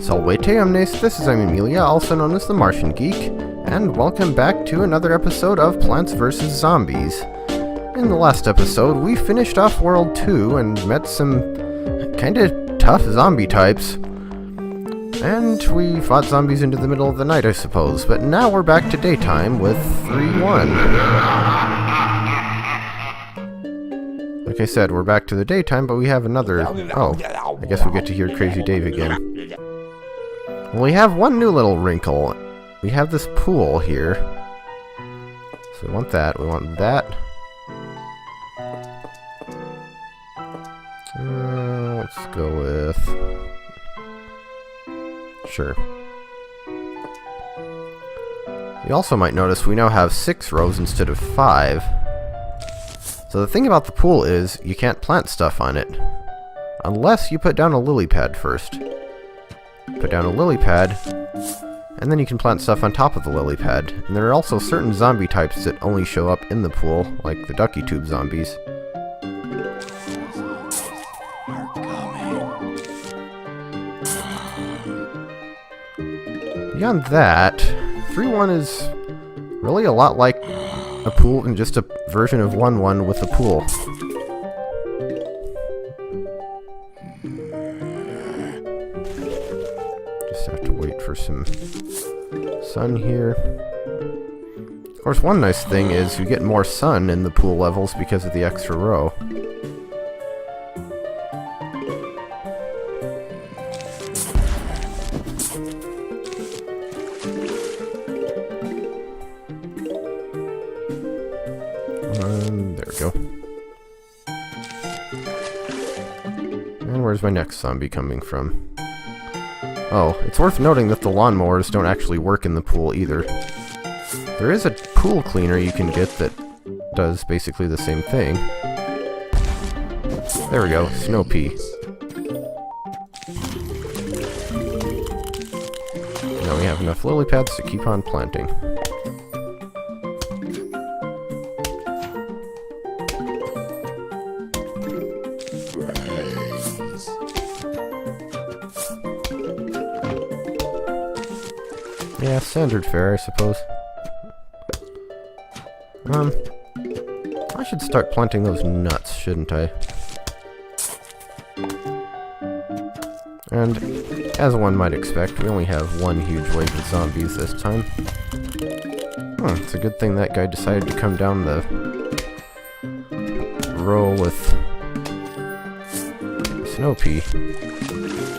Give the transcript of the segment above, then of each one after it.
Salvete omnes, this is Emilia, also known as TheMartianGeek, and welcome back to another episode of Plants vs. Zombies. In the last episode, we finished off World 2 and met some kinda tough zombie types. And we fought zombies into the middle of the night, I suppose, but now we're back to daytime with 3-1. Like I said, we're back to the daytime, but we have another... Oh, I guess we get to hear Crazy Dave again. Well, we have one new little wrinkle. We have this pool here. So we want that. We want that. Let's go with... Sure. You also might notice we now have 6 rows instead of 5. So the thing about the pool is, you can't plant stuff on it. Unless you put down a lily pad first. Put down a lily pad, and then you can plant stuff on top of the lily pad. And there are also certain zombie types that only show up in the pool, like the ducky tube zombies. Beyond that, 3-1 is really a lot like a pool and just a version of 1-1 with a pool. Just have to wait for some sun here. Of course, one nice thing is you get more sun in the pool levels because of the extra row. There we go. And where's my next zombie coming from? Oh, it's worth noting that the lawnmowers don't actually work in the pool either. There is a pool cleaner you can get that does basically the same thing. There we go, snow pea. Now we have enough lily pads to keep on planting. Yeah, standard fare, I suppose. I should start planting those nuts, shouldn't I? And, as one might expect, we only have one huge wave of zombies this time. It's a good thing that guy decided to come down the row with snow pea.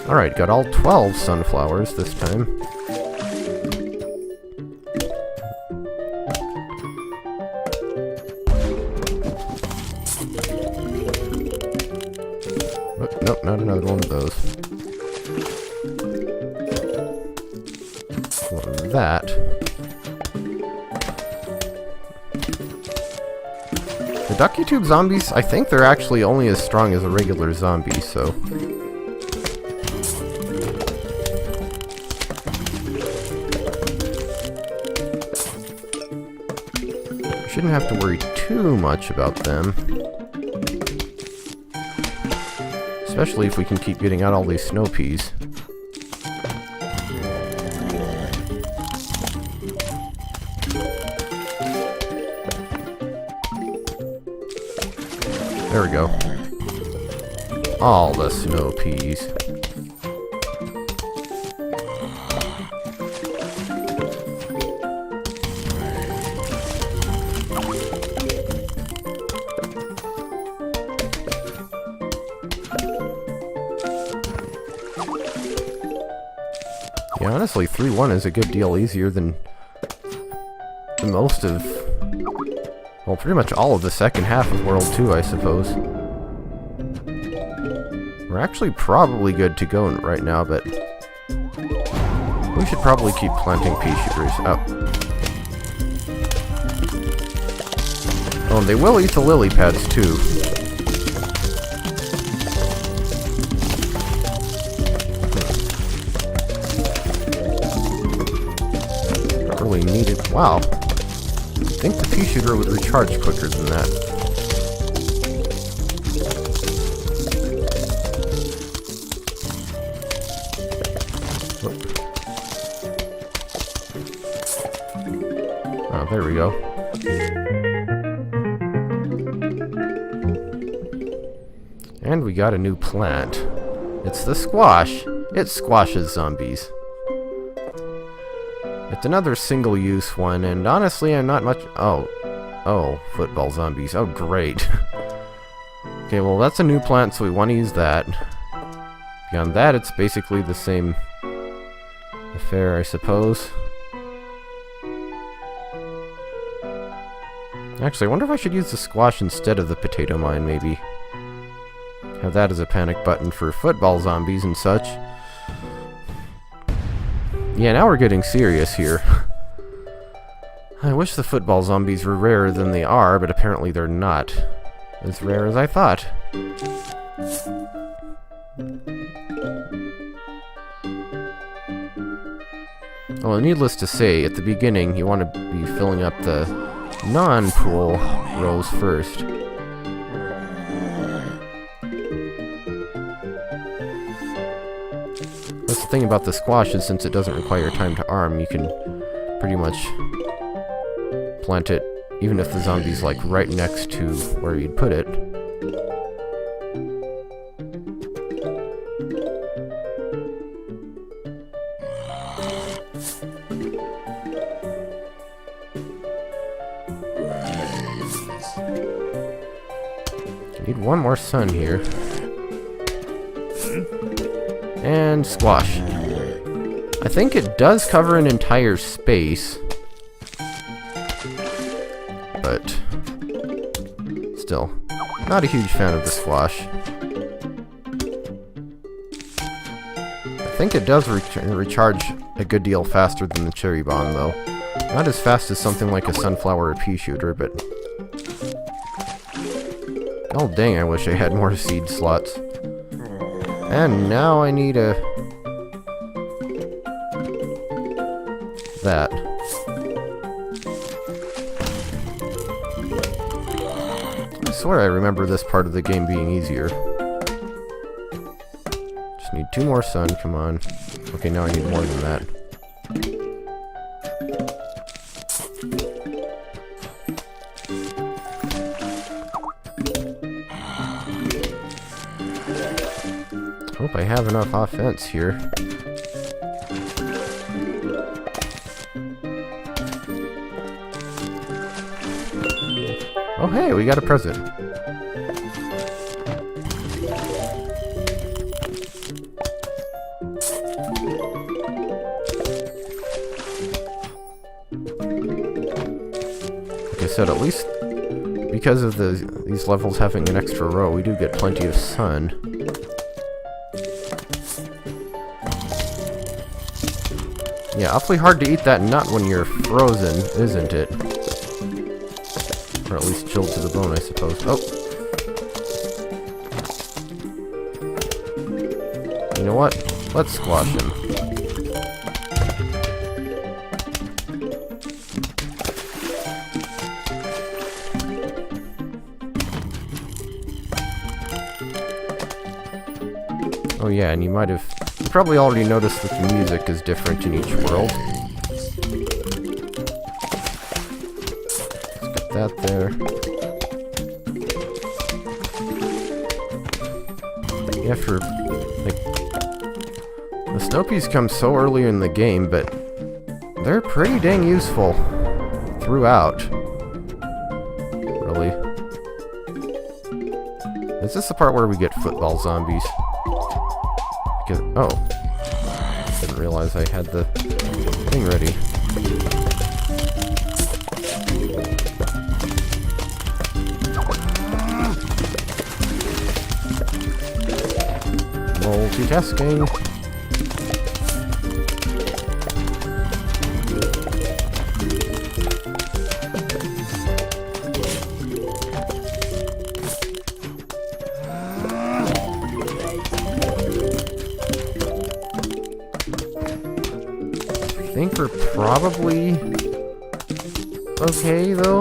Alright, got all 12 sunflowers this time. Nope, not another one of those. One of that. The ducky tube zombies, I think they're actually only as strong as a regular zombie, so... We shouldn't have to worry too much about them. Especially if we can keep getting out all these snow peas. There we go. All the snow peas. Yeah, honestly, 3-1 is a good deal easier than most of... well, pretty much all of the second half of World 2, I suppose. We're actually probably good to go right now, but... we should probably keep planting pea shooters. Oh, and they will eat the lily pads, too. Needed. Wow. I think the pea shooter would recharge quicker than that. Oh, there we go. And we got a new plant. It's the squash. It squashes zombies. It's another single-use one, and honestly, I'm not much... Oh, football zombies. Oh, great. Okay, well, that's a new plant, so we want to use that. Beyond that, it's basically the same affair, I suppose. Actually, I wonder if I should use the squash instead of the potato mine, maybe. Have that as a panic button for football zombies and such. Yeah, now we're getting serious here. I wish the football zombies were rarer than they are, but apparently they're not as rare as I thought. Well, needless to say, at the beginning, you want to be filling up the non-pool rows first. That's the thing about the squash is since it doesn't require time to arm, you can pretty much plant it even if the zombie's like right next to where you'd put it. Need one more sun here. And squash. I think it does cover an entire space. But still, not a huge fan of the squash. I think it does recharge a good deal faster than the cherry bomb, though. Not as fast as something like a sunflower or pea shooter, but... Oh dang, I wish I had more seed slots. And now I need a... that. I swear I remember this part of the game being easier. Just need 2 more sun, come on. Okay, now I need more than that. Hope I have enough offense here. Oh hey, we got a present. Like I said, at least because of these levels having an extra row, we do get plenty of sun. Yeah, awfully hard to eat that nut when you're frozen, isn't it? Or at least chilled to the bone, I suppose. Oh! You know what? Let's squash him. Oh yeah, and you probably already noticed that the music is different in each world. Let's get that there. Yeah, for like the Snopies come so early in the game, but they're pretty dang useful throughout. Really. Is this the part where we get football zombies? Oh, didn't realize I had the thing ready. Multitasking. I think we're probably okay, though.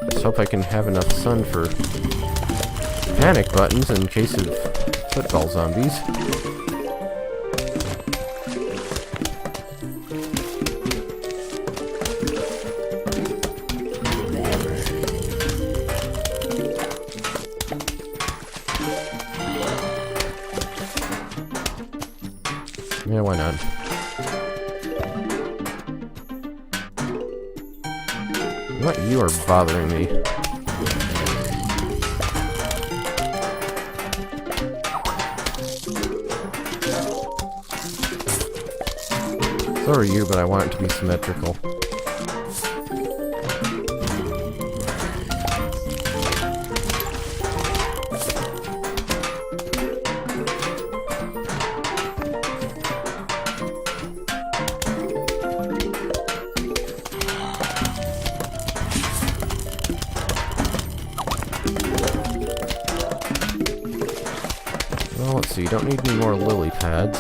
Let's hope I can have enough sun for panic buttons in case of football zombies. Yeah, why not? What? You are bothering me. So are you, but I want it to be symmetrical. Well, let's see, you don't need any more lily pads.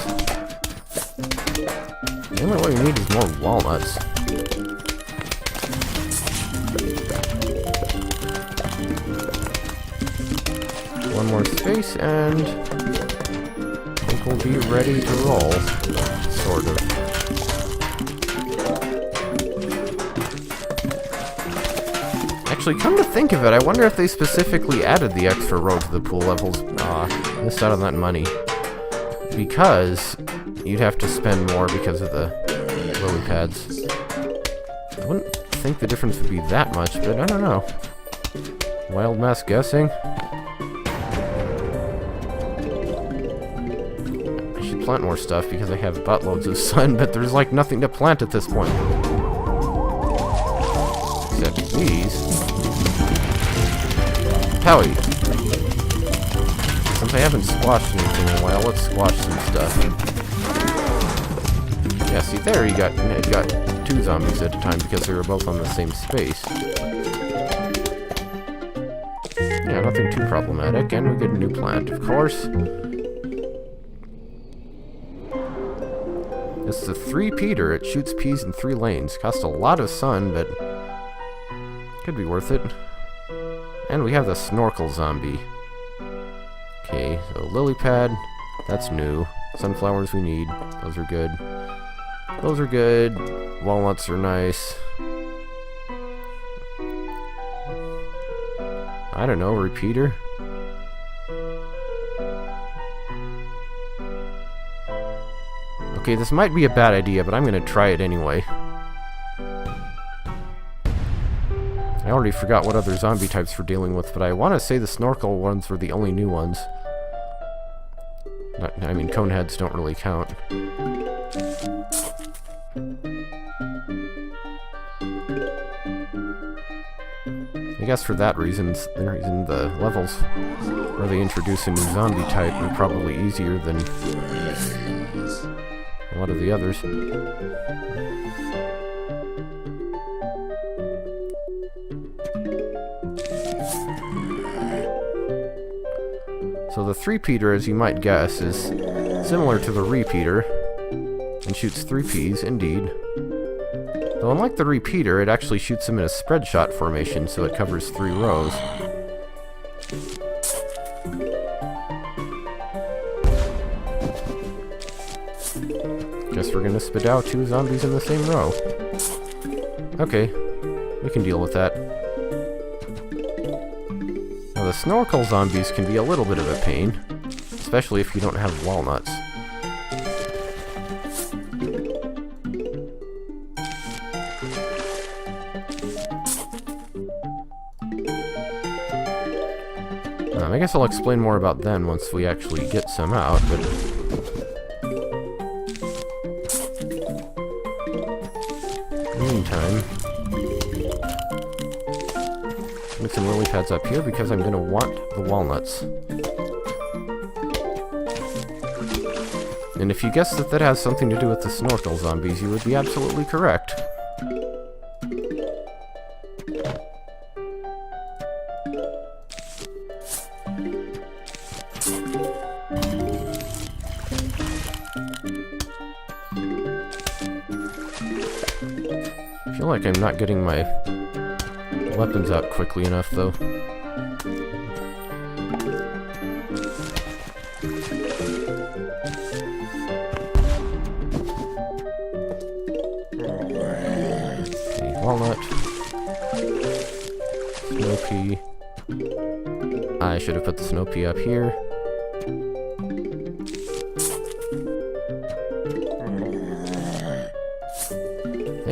The only way you need is more walnuts. One more space, and I think we'll be ready to roll. Sort of. Actually, come to think of it, I wonder if they specifically added the extra row to the pool levels. Missed out on that money. Because you'd have to spend more because of the lily pads. I wouldn't think the difference would be that much, but I don't know. Wild mess guessing. I should plant more stuff because I have buttloads of sun, but there's like nothing to plant at this point. Except these. Howie. Since I haven't squashed anything in a while, let's squash some stuff. Yeah, see there you got two zombies at a time because they were both on the same space. Yeah, nothing too problematic, and we get a new plant, of course. It's the 3-peater. It shoots peas in 3 lanes. Costs a lot of sun, but could be worth it. And we have the snorkel zombie. Okay, so lily pad, that's new. Sunflowers we need. Those are good. Those are good. Walnuts are nice. I don't know, repeater? Okay, this might be a bad idea, but I'm gonna try it anyway. I already forgot what other zombie types we're dealing with, but I want to say the snorkel ones were the only new ones. I mean, coneheads don't really count. I guess for that reason, the levels where they introduce a new zombie type are probably easier than a lot of the others. So the 3-peater, as you might guess, is similar to the repeater and shoots 3 peas, indeed. Though unlike the repeater, it actually shoots them in a spread shot formation, so it covers 3 rows. Guess we're gonna spit out 2 zombies in the same row. Okay, we can deal with that. Now the snorkel zombies can be a little bit of a pain, especially if you don't have walnuts. I guess I'll explain more about them once we actually get some out, but in the meantime, make some lily pads up here because I'm going to want the walnuts. And if you guessed that has something to do with the snorkel zombies, you would be absolutely correct. I feel like I'm not getting my weapons out quickly enough, though. Okay, walnut. Snow pea. I should have put the snow pea up here.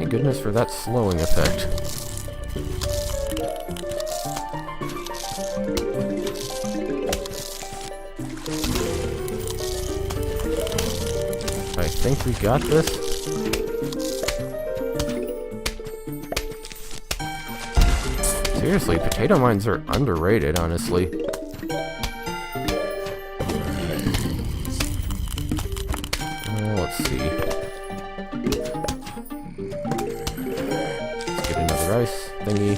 Thank goodness for that slowing effect. I think we got this. Seriously, potato mines are underrated, honestly. Let's see. Let's get another ice thingy.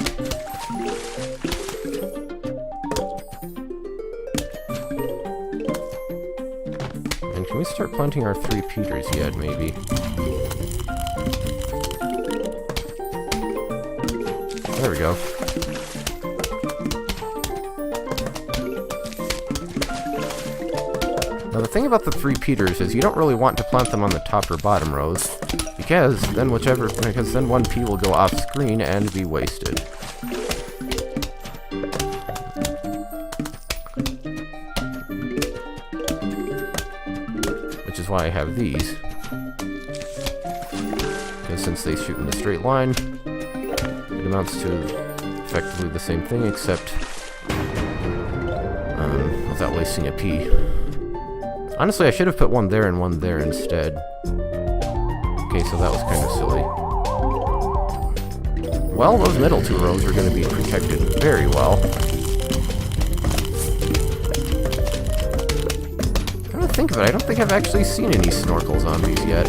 And can we start planting our 3 Peters yet, maybe? There we go. Now the thing about the 3 Peters is you don't really want to plant them on the top or bottom rows, because then one pea will go off screen and be wasted. Which is why I have these. Because since they shoot in a straight line, it amounts to effectively the same thing, except without wasting a pea. Honestly, I should have put one there and one there instead. Okay, so that was kind of silly. Well, those middle 2 rows are going to be protected very well. Come to think of it, I don't think I've actually seen any snorkel zombies yet.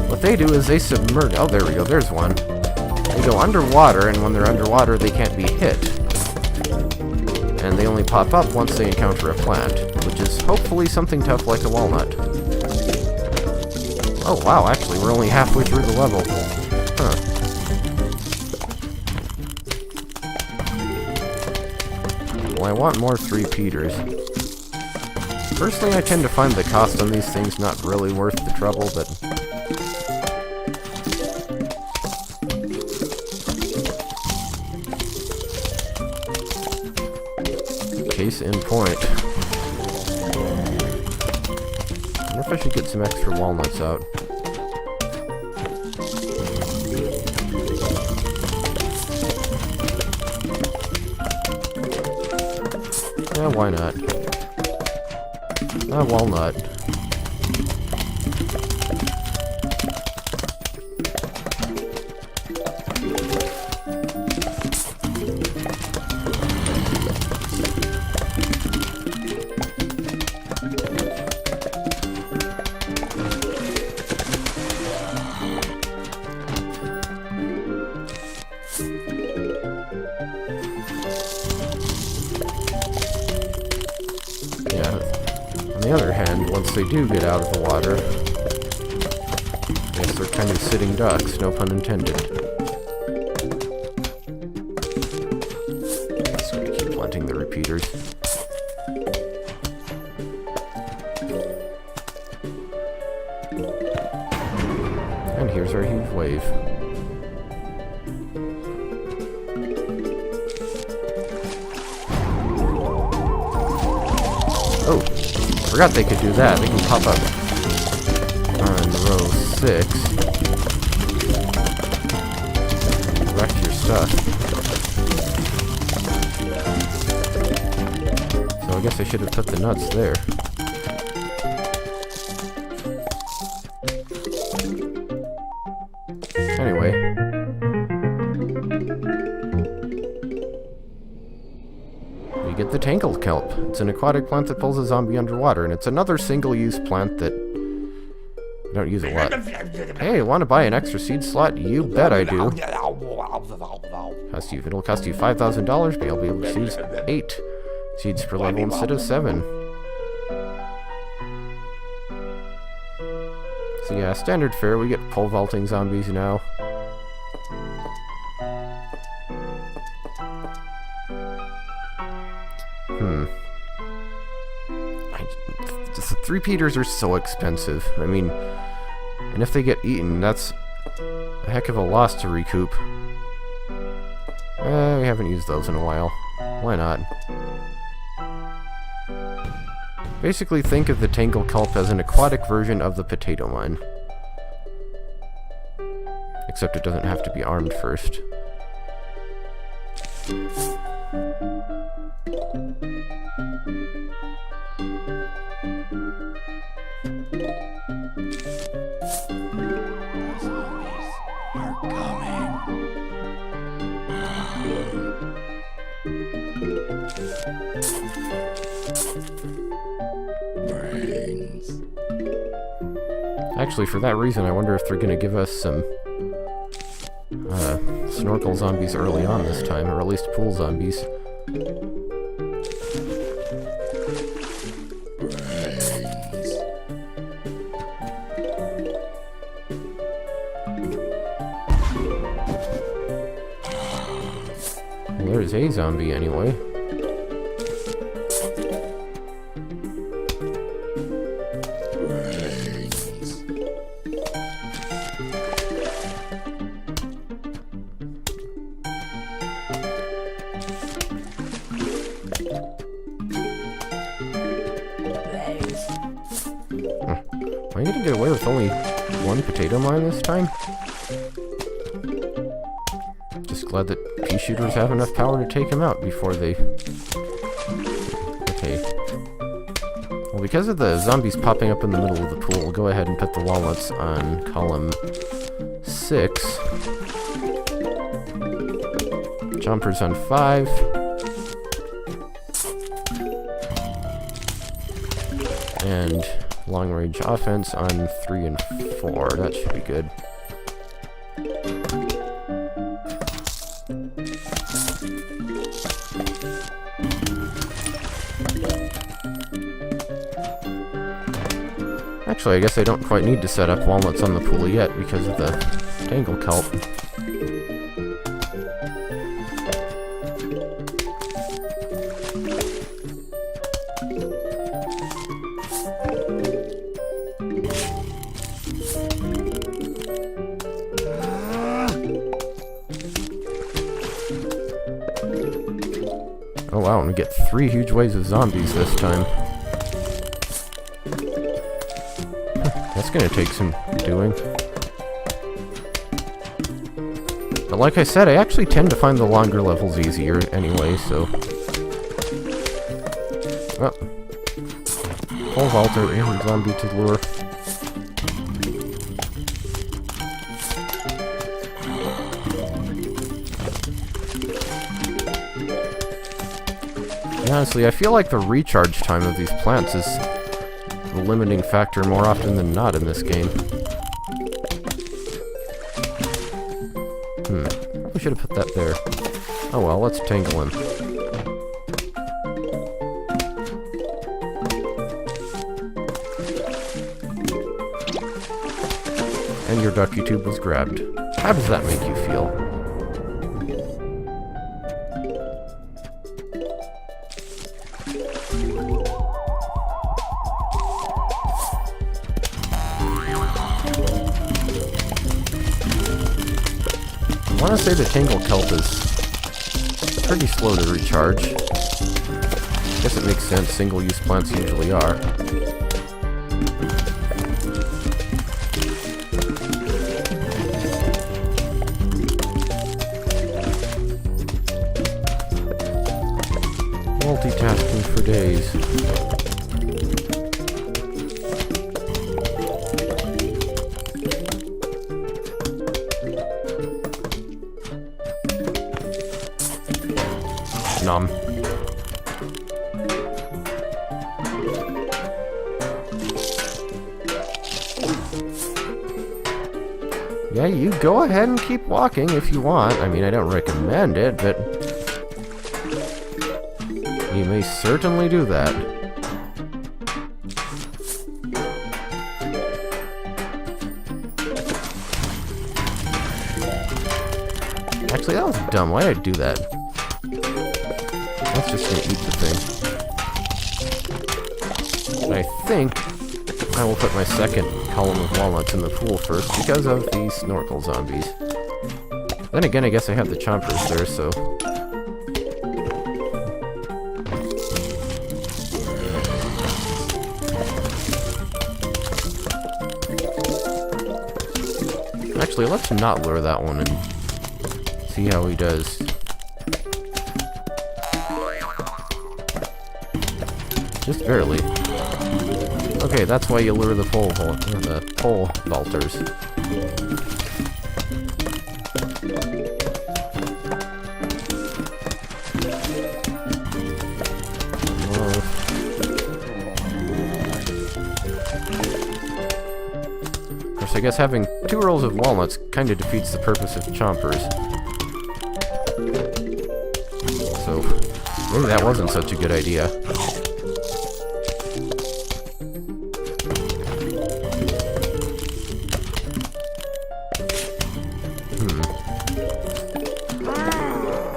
What they do is they submerge... Oh, there we go, there's one. They go underwater, and when they're underwater, they can't be hit. And they only pop up once they encounter a plant, which is hopefully something tough like a walnut. Oh wow, actually we're only halfway through the level. Huh. Well, I want more 3 Peters. Personally, I tend to find the cost on these things not really worth the trouble, but... Case in point. I wonder if I should get some extra walnuts out. Yeah, why not? Walnut. On the other hand, once they do get out of the water, I guess they're kind of sitting ducks, no pun intended. Just gonna keep planting the repeaters. And here's our huge wave. Oh! Forgot they could do that. They can pop up on row 6. Wreck your stuff. So I guess I should have put the nuts there. Anyway. Get the tangled kelp. It's an aquatic plant that pulls a zombie underwater, and it's another single-use plant that you don't use a lot. Hey, want to buy an extra seed slot? You bet I do. It'll cost you $5,000, but you'll be able to use 8 seeds per level instead of 7. So yeah, standard fare. We get pole vaulting zombies now. The 3 Peters are so expensive. I mean, and if they get eaten, that's a heck of a loss to recoup. We haven't used those in a while. Why not? Basically, think of the tangle kelp as an aquatic version of the potato mine. Except it doesn't have to be armed first. Actually, for that reason, I wonder if they're going to give us some snorkel zombies early on this time, or at least pool zombies. Well, there's a zombie anyway. Am I gonna get away with only one potato mine this time? Just glad that pea shooters have enough power to take him out before they... Okay. Well, because of the zombies popping up in the middle of the pool, we'll go ahead and put the walnuts on column 6. Chompers on 5. And long-range offense on 3 and 4. That should be good. Actually, I guess I don't quite need to set up walnuts on the pool yet because of the tangle kelp. Oh wow, and we get 3 huge waves of zombies this time. That's gonna take some doing. But like I said, I actually tend to find the longer levels easier anyway, so... Oh. Pole vaulter and zombie to lure. Honestly, I feel like the recharge time of these plants is the limiting factor more often than not in this game. Probably should have put that there. Oh well, let's tangle him. And your ducky tube was grabbed. How does that make you feel? I want to say the tangle kelp is pretty slow to recharge. I guess it makes sense, single-use plants usually are. Multitasking for days. Nom. Yeah, you go ahead and keep walking if you want. I mean, I don't recommend it, but you may certainly do that. Actually, that was dumb. Why did I do that? That's just gonna eat the thing. But I think I will put my second column of walnuts in the pool first because of these snorkel zombies. Then again, I guess I have the chompers there, so... Actually, let's not lure that one and see how he does. Just barely. Okay, that's why you lure the pole vaulters. Of course, I guess having 2 rows of walnuts kind of defeats the purpose of chompers. So, maybe that wasn't such a good idea.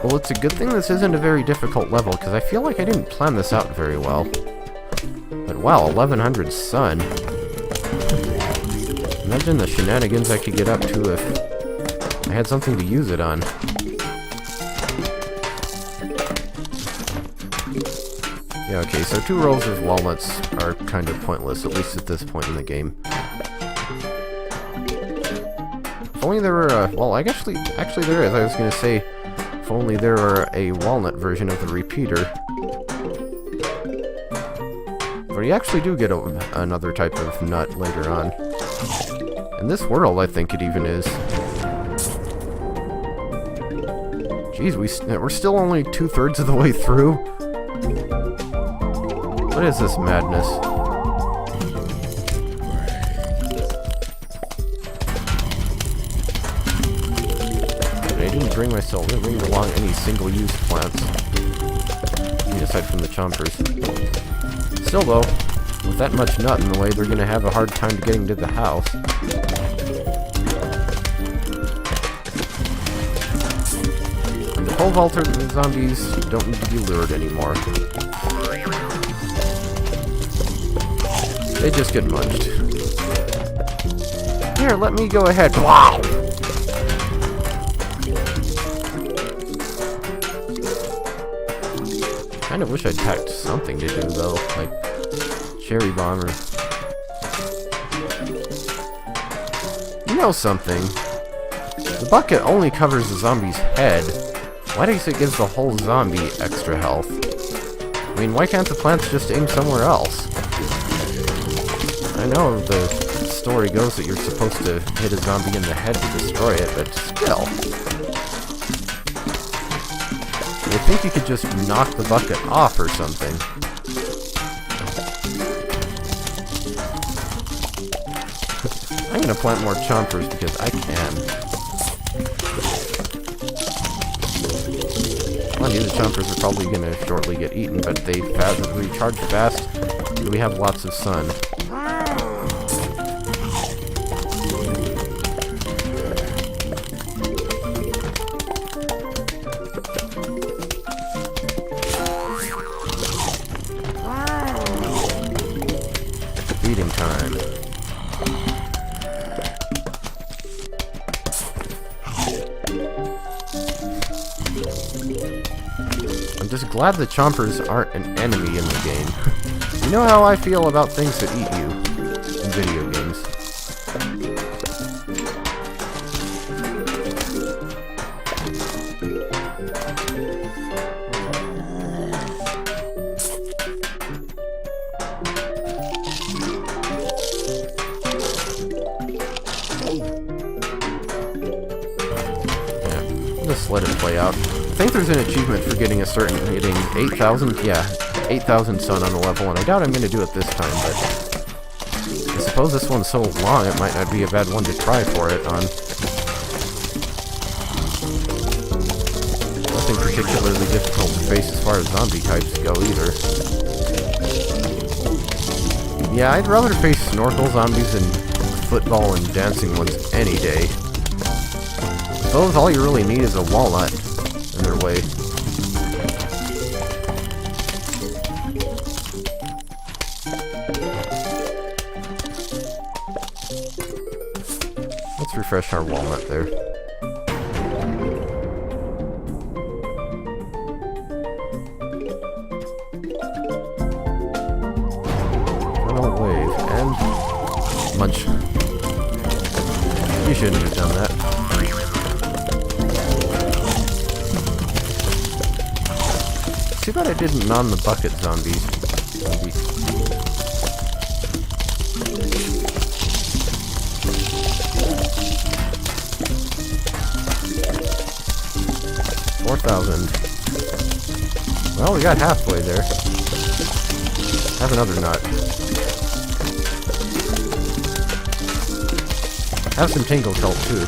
Well, it's a good thing this isn't a very difficult level, because I feel like I didn't plan this out very well. But wow, 1100 sun. Imagine the shenanigans I could get up to if I had something to use it on. Yeah, okay, so 2 rows of walnuts are kind of pointless, at least at this point in the game. If only there were well, actually there is. I was gonna say, if only there were a walnut version of the repeater. But you actually do get another type of nut later on. In this world, I think it even is. Jeez, we're still only 2/3 of the way through. What is this madness? I didn't bring along any single-use plants. I mean, aside from the chompers. Still though, with that much nut in the way, they're gonna have a hard time getting to the house. And the pole vaulter zombies don't need to be lured anymore. They just get munched. Here, let me go ahead. Wow! Kind of wish I'd packed something to do though, like cherry bomb or... You know something? The bucket only covers the zombie's head. Why does it give the whole zombie extra health? I mean, why can't the plants just aim somewhere else? I know the story goes that you're supposed to hit a zombie in the head to destroy it, but still. I think you could just knock the bucket off or something. I'm gonna plant more chompers because I can. Well, the chompers are probably gonna shortly get eaten, but they recharge fast, and we have lots of sun. Feeding time. I'm just glad the chompers aren't an enemy in the game. You know how I feel about things that eat you in video games. Just let it play out. I think there's an achievement for getting 8,000, yeah, 8,000 sun on a level, and I doubt I'm going to do it this time, but I suppose this one's so long it might not be a bad one to try for it on. Nothing particularly difficult to face as far as zombie types go either. Yeah, I'd rather face snorkel zombies than football and dancing ones any day. Those, all you really need is a walnut in their way. Let's refresh our walnut there. Final wave and munch. You shouldn't have done that. Too bad I didn't on the bucket zombies. 4,000. Well, we got halfway there. Have another nut. Have some Tingle Cult too.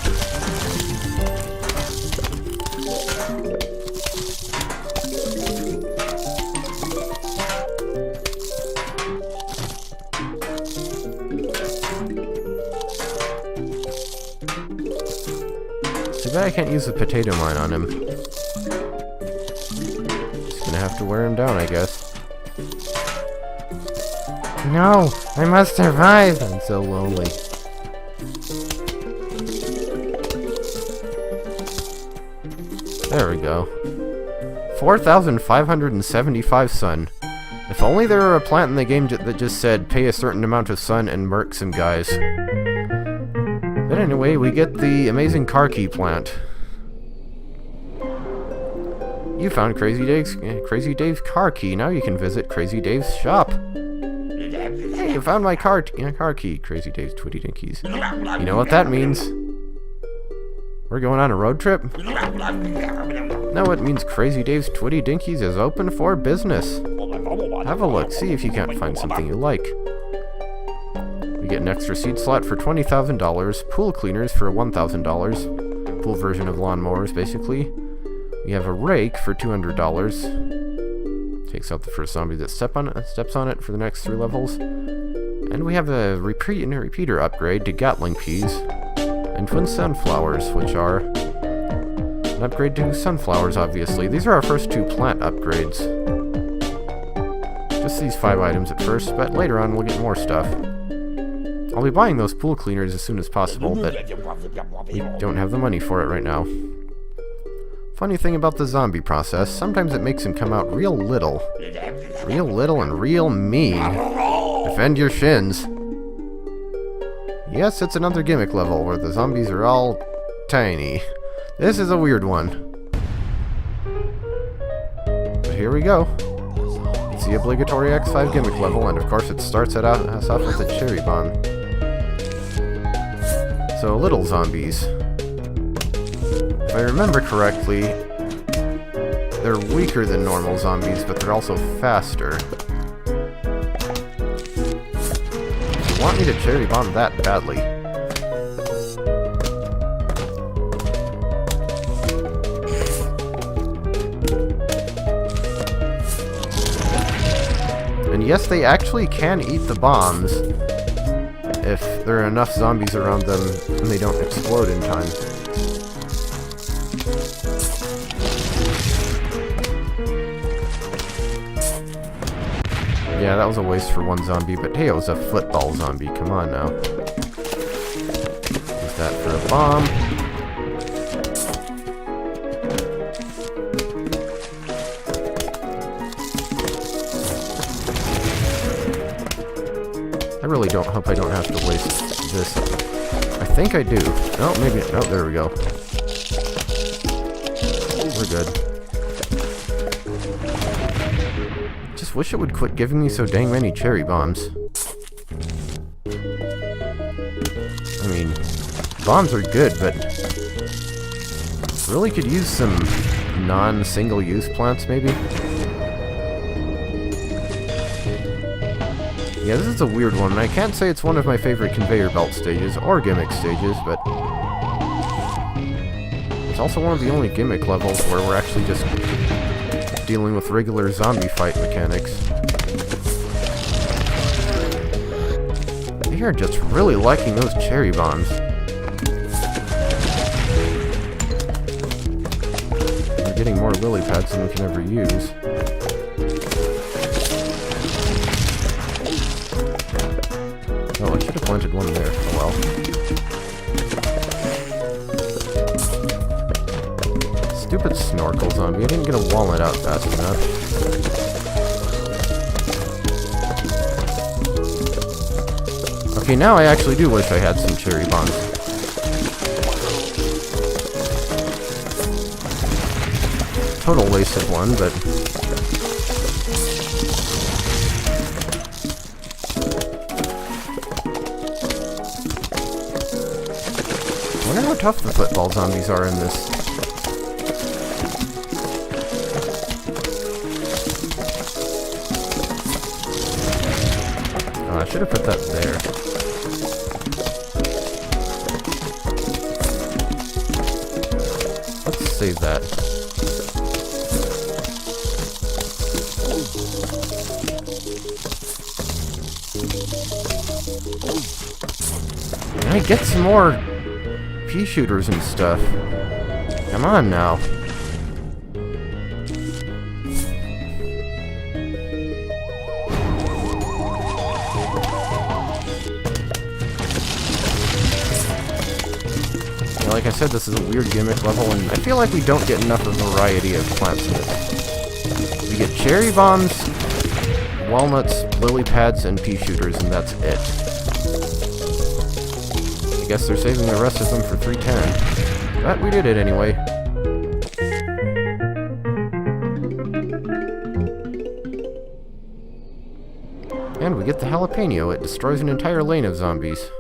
Too bad I can't use the potato mine on him. Just gonna have to wear him down, I guess. No! I must survive! I'm so lonely. There we go. 4,575 sun. If only there were a plant in the game that just said, pay a certain amount of sun and murk some guys. But anyway, we get the amazing car key plant. You found Crazy Dave's car key. Now you can visit Crazy Dave's shop. Hey, you found my car key, Crazy Dave's Twitty Dinkies. You know what that means? We're going on a road trip? No, it means Crazy Dave's Twitty Dinkies is open for business. Have a look, see if you can't find something you like. We get an extra seed slot for $20,000, pool cleaners for $1,000, pool version of lawnmowers, basically. We have a rake for $200. Takes out the first zombie that steps on it for the next 3 levels. And we have a repeater upgrade to Gatling peas and twin sunflowers, which are an upgrade to sunflowers, obviously. These are our first 2 plant upgrades. Just these 5 items at first, but later on we'll get more stuff. I'll be buying those pool cleaners as soon as possible, but we don't have the money for it right now. Funny thing about the zombie process, sometimes it makes him come out real little. Real little and real mean. Defend your shins. Yes, it's another gimmick level where the zombies are all tiny. This is a weird one. But here we go. It's the obligatory X5 gimmick level, and of course it starts us off with a cherry bomb. So, little zombies. If I remember correctly, they're weaker than normal zombies, but they're also faster. You want me to cherry bomb that badly? And yes, they actually can eat the bombs if there are enough zombies around them and they don't explode in time. Yeah, that was a waste for 1 zombie, but hey, it was a football zombie. Come on now. Use that for a bomb. I really hope I don't have to waste this. I think I do. No, maybe. No, there we go. We're good. Just wish it would quit giving me so dang many cherry bombs. I mean, bombs are good, but really could use some non-single-use plants, maybe? Yeah, this is a weird one, and I can't say it's one of my favorite conveyor belt stages, or gimmick stages, but it's also one of the only gimmick levels where we're actually just dealing with regular zombie fight mechanics. They are just really liking those cherry bombs. We're getting more lily pads than we can ever use. Oh, I should have planted one there. Oh well. Stupid snorkel zombie. I didn't get a walnut out fast enough. Okay, now I actually do wish I had some cherry bombs. total waste of one, but... I wonder how tough the football zombies are in this. Oh, I should have put that there. Let's save that. Can I get some more pea shooters and stuff? Come on now. Like I said, this is a weird gimmick level, and I feel like we don't get enough of a variety of plants in this. We get cherry bombs, walnuts, lily pads, and pea shooters, and that's it. I guess they're saving the rest of them for 310. But we did it anyway. And we get the jalapeno. It destroys an entire lane of zombies.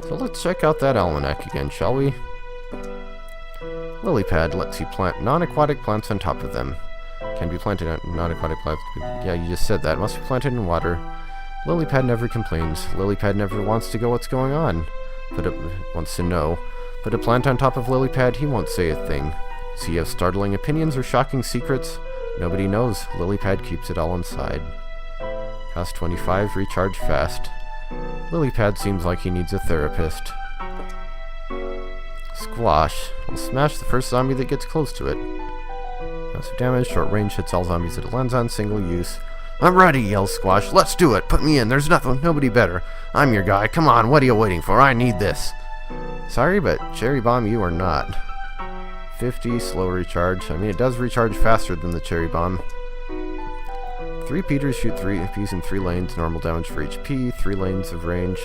So let's check out that almanac again, shall we? Lily pad lets you plant non-aquatic plants on top of them. Can be planted on non-aquatic plants. Yeah, you just said that. Must be planted in water. Lily pad never complains. Lily pad never wants to go what's going on. Wants to know. Put a plant on top of lily pad, he won't say a thing. Does he have startling opinions or shocking secrets? Nobody knows. Lily pad keeps it all inside. Cost 25, recharge fast. Lily pad seems like he needs a therapist. Squash. Will smash the first zombie that gets close to it. Massive damage, short range, hits all zombies that it lands on, single use. I'm ready, yells Squash. Let's do it. Put me in. There's nobody better. I'm your guy. Come on, what are you waiting for? I need this. Sorry, but Cherry Bomb, you are not. 50, slow recharge. I mean, it does recharge faster than the Cherry Bomb. 3 Peters shoot 3 Ps in 3 lanes, normal damage for each P, 3 lanes of range.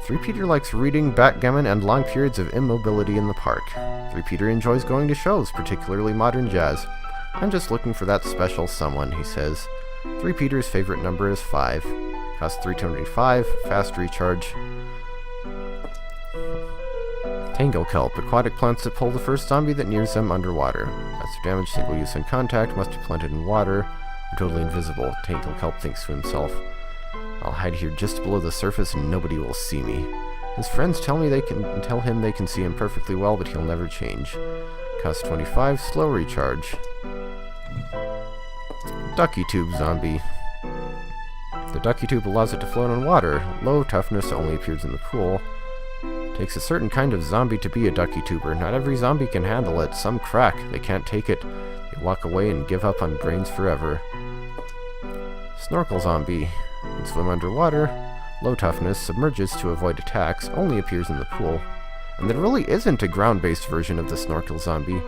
3 Peter likes reading, backgammon, and long periods of immobility in the park. 3 Peter enjoys going to shows, particularly modern jazz. I'm just looking for that special someone, he says. 3 Peter's favorite number is 5. Costs 325, fast recharge. Tangle Kelp, aquatic plants that pull the first zombie that nears them underwater. Massive damage, single use in contact, must be planted in water. I'm totally invisible, Tangle Kelp thinks to himself. I'll hide here just below the surface and nobody will see me. His friends tell him they can see him perfectly well, but he'll never change. Cost 25, slow recharge. Ducky Tube Zombie. The Ducky Tube allows it to float on water. Low toughness, only appears in the pool. Takes a certain kind of zombie to be a Ducky Tuber. Not every zombie can handle it. Some crack. They can't take it. They walk away and give up on brains forever. Snorkel Zombie. Can swim underwater. Low toughness, submerges to avoid attacks, only appears in the pool. And there really isn't a ground-based version of the Snorkel Zombie.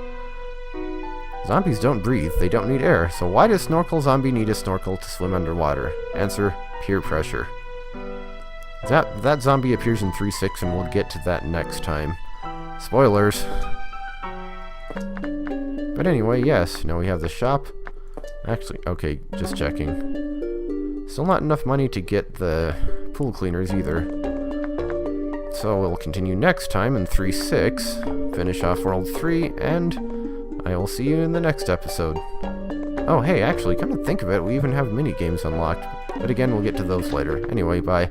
Zombies don't breathe, they don't need air, so why does Snorkel Zombie need a snorkel to swim underwater? Answer, peer pressure. That zombie appears in 3.6 and we'll get to that next time. Spoilers. But anyway, yes, now we have the shop. Actually, okay, just checking. Still not enough money to get the pool cleaners either. So we'll continue next time in 3.6, finish off World 3, and I will see you in the next episode. Oh, hey, actually, come to think of it, we even have mini-games unlocked. But again, we'll get to those later. Anyway, bye.